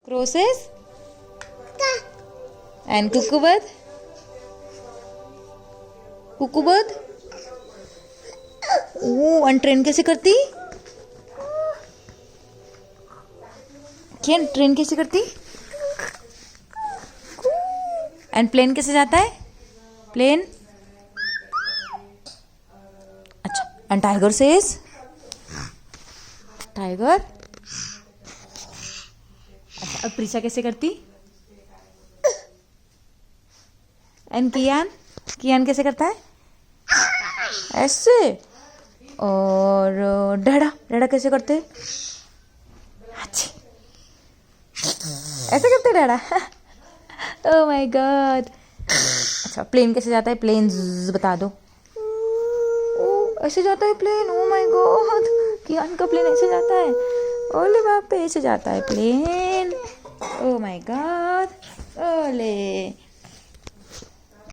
Crosses and cuckoo bird. Oh, and train कैसे करती? क्या ट्रेन कैसे करती? एंड प्लेन कैसे जाता है? प्लेन. अच्छा. And tiger says? टाइगर. अच्छा, अब प्रीशा कैसे करती? एंड कियान कैसे करता है? ऐसे. और डैडा कैसे करते? अच्छी. ऐसे करते डैडा. Oh my god. अच्छा, प्लेन कैसे जाता है? प्लेन बता दो. ओ, ऐसे जाता है plane. Oh my god. Kiyan का प्लेन ऐसे जाता है. ओले बाप पे, ऐसे जाता है प्लेन. Oh my God. ओले.